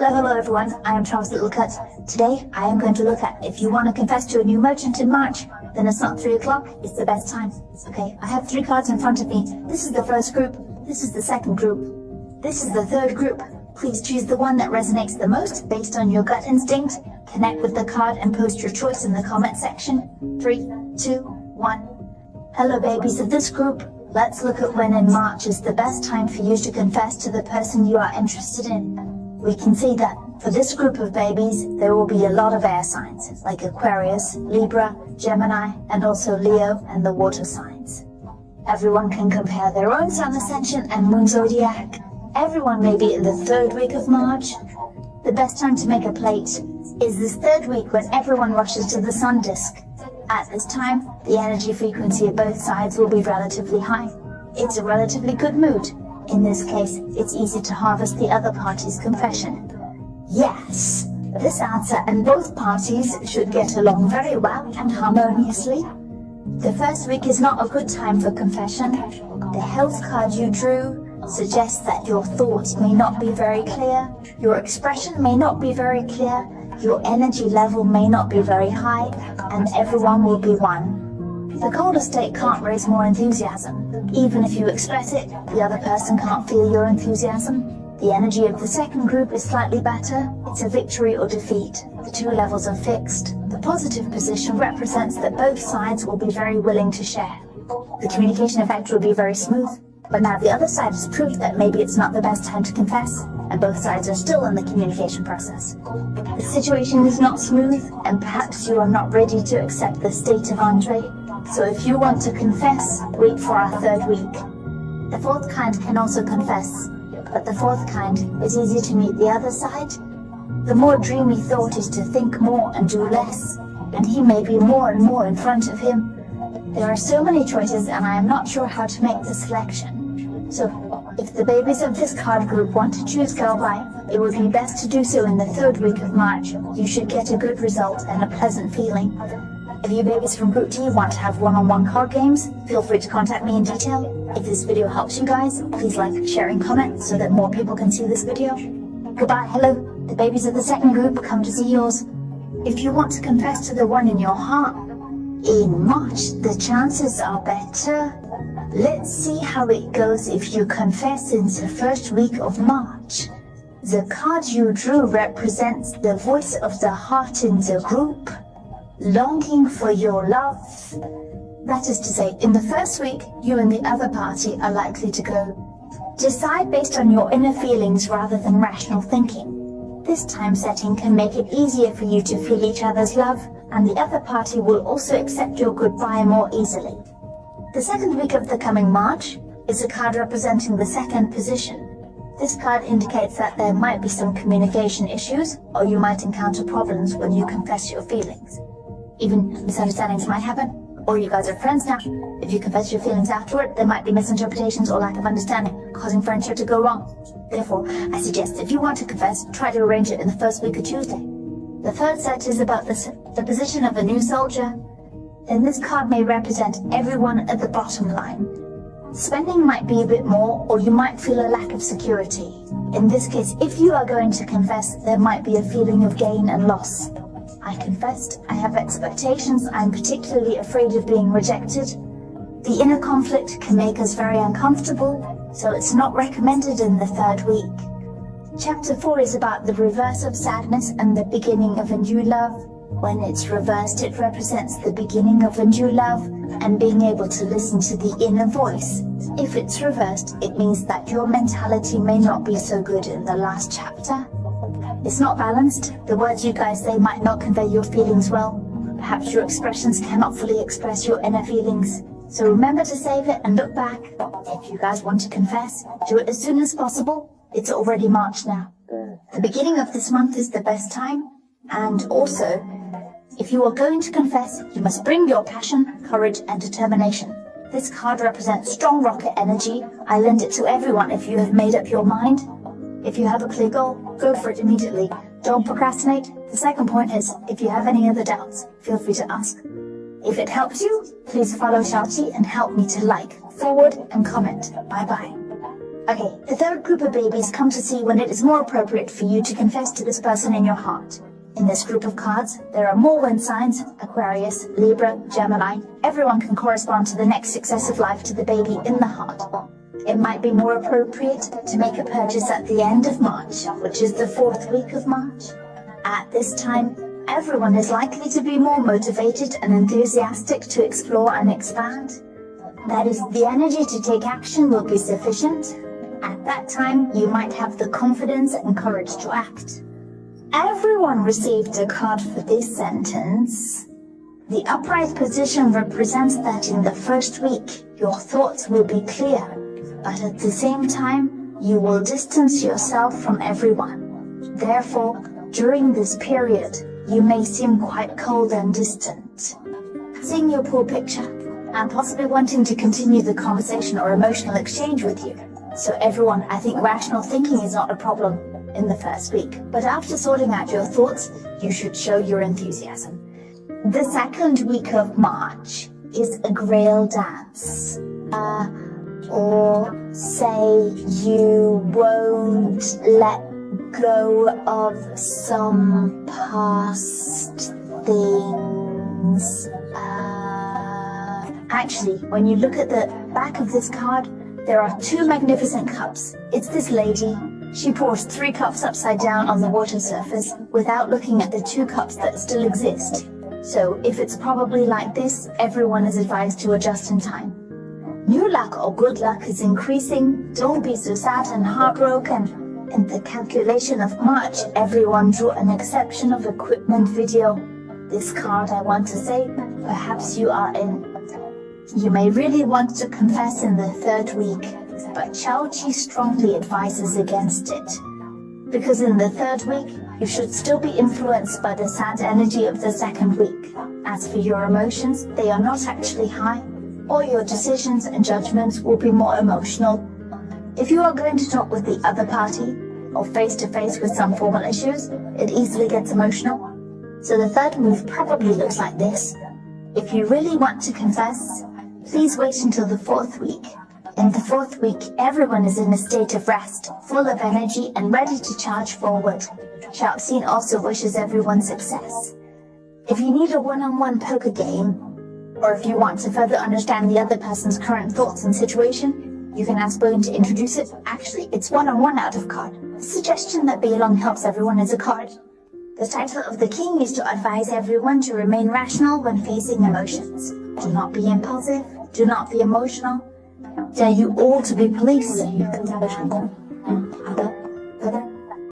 Hello everyone, I am Charles Littlecut. Today I am going to look at if you want to confess to a new merchant in March, then it's not 3 o'clock, it's the best time. Okay, I have 3 cards in front of me. This is the first group, this is the second group, this is the third group. Please choose the one that resonates the most based on your gut instinct. Connect with the card and post your choice in the comment section. 3, 2, 1. Hello babies of this group. Let's look at when in March is the best time for you to confess to the person you are interested in. We can see that for this group of babies, there will be a lot of air signs, like Aquarius, Libra, Gemini, and also Leo and the water signs. Everyone can compare their own sun ascension and moon zodiac. Everyone may be in the third week of March. The best time to make a plate is this third week when everyone rushes to the sun disk. At this time, the energy frequency of both sides will be relatively high. It's a relatively good mood. In this case, it's easy to harvest the other party's confession. Yes, this answer and both parties should get along very well and harmoniously. The first week is not a good time for confession. The health card you drew suggests that your thoughts may not be very clear, your expression may not be very clear, your energy level may not be very high, and everyone will be one. The colder state can't raise more enthusiasm. Even if you express it, the other person can't feel your enthusiasm. The energy of the second group is slightly better. It's a victory or defeat. The 2 levels are fixed. The positive position represents that both sides will be very willing to share. The communication effect will be very smooth. But now the other side has proved that maybe it's not the best time to confess, and both sides are still in the communication process. The situation is not smooth, and perhaps you are not ready to accept the state of Andre. So if you want to confess, wait for our third week. The fourth kind can also confess, but the fourth kind is easy to meet the other side. The more dreamy thought is to think more and do less, and he may be more and more in front of him. There are so many choices and I am not sure how to make the selection. So, if the babies of this card group want to choose girl by, it would be best to do so in the third week of March. You should get a good result and a pleasant feeling. If you babies from Group T want to have one-on-one card games, feel free to contact me in detail. If this video helps you guys, please like, share and comment so that more people can see this video. Goodbye, hello. The babies of the second group come to see yours. If you want to confess to the one in your heart, in March, the chances are better. Let's see how it goes if you confess in the first week of March. The card you drew represents the voice of the heart in the group, longing for your love. That is to say, in the first week, you and the other party are likely to go. Decide based on your inner feelings rather than rational thinking. This time setting can make it easier for you to feel each other's love, and the other party will also accept your goodbye more easily. The second week of the coming March is a card representing the second position. This card indicates that there might be some communication issues, or you might encounter problems when you confess your feelings. Even misunderstandings might happen, or you guys are friends now. If you confess your feelings afterward, there might be misinterpretations or lack of understanding, causing friendship to go wrong. Therefore, I suggest if you want to confess, try to arrange it in the first week of Tuesday. The third set is about the position of a new soldier. Then this card may represent everyone at the bottom line. Spending might be a bit more, or you might feel a lack of security. In this case, if you are going to confess, there might be a feeling of gain and loss. I confessed, I have expectations, I'm particularly afraid of being rejected. The inner conflict can make us very uncomfortable, so it's not recommended in the third week. Chapter 4 is about the reverse of sadness and the beginning of a new love. When it's reversed, it represents the beginning of a new love and being able to listen to the inner voice. If it's reversed, it means that your mentality may not be so good in the last chapter. It's not balanced. The words you guys say might not convey your feelings well. Perhaps your expressions cannot fully express your inner feelings. So remember to save it and look back. If you guys want to confess, do it as soon as possible. It's already March now. The beginning of this month is the best time. And also, if you are going to confess, you must bring your passion, courage and determination. This card represents strong rocket energy. I lend it to everyone if you have made up your mind. If you have a clear goal, go for it immediately. Don't procrastinate. The second point is, if you have any other doubts, feel free to ask. If it helps you, please follow Shouty and help me to like, forward and comment. Bye bye. Okay, the third group of babies come to see when it is more appropriate for you to confess to this person in your heart. In this group of cards, there are more wind signs: Aquarius, Libra, Gemini. Everyone can correspond to the next successive life to the baby in the heart. It might be more appropriate to make a purchase at the end of March, which is the 4th week of March. At this time, everyone is likely to be more motivated and enthusiastic to explore and expand. That is, the energy to take action will be sufficient. At that time, you might have the confidence and courage to act. Everyone received a card for this sentence. The upright position represents that in the first week, your thoughts will be clear, but at the same time, you will distance yourself from everyone. Therefore, during this period, you may seem quite cold and distant. Seeing your poor picture, and possibly wanting to continue the conversation or emotional exchange with you. So everyone, I think rational thinking is not a problem in the first week, but after sorting out your thoughts, you should show your enthusiasm. The second week of March is a grail dance. Or say you won't let go of some past things. Actually, when you look at the back of this card, there are 2 magnificent cups. It's this lady. She pours 3 cups upside down on the water surface without looking at the 2 cups that still exist. So if it's probably like this, everyone is advised to adjust in time. New luck or good luck is increasing. Don't be so sad and heartbroken. In the calculation of March, everyone drew an exception of equipment video. This card, I want to say, perhaps you are in. You may really want to confess in the 3rd week, but Chao Chi strongly advises against it. Because in the 3rd week, you should still be influenced by the sad energy of the 2nd week. As for your emotions, they are not actually high. All your decisions and judgments will be more emotional. If you are going to talk with the other party, or face to face with some formal issues, it easily gets emotional. So the 3rd move probably looks like this. If you really want to confess, please wait until the 4th week. In the 4th week, everyone is in a state of rest, full of energy and ready to charge forward. Shao Xin also wishes everyone success. If you need a one-on-one poker game, or if you want to further understand the other person's current thoughts and situation, you can ask Bowen to introduce it. Actually, it's one-on-one out of card. The suggestion that Beilong helps everyone is a card. The title of the king is to advise everyone to remain rational when facing emotions. Do not be impulsive, do not be emotional. Dare you all to be police.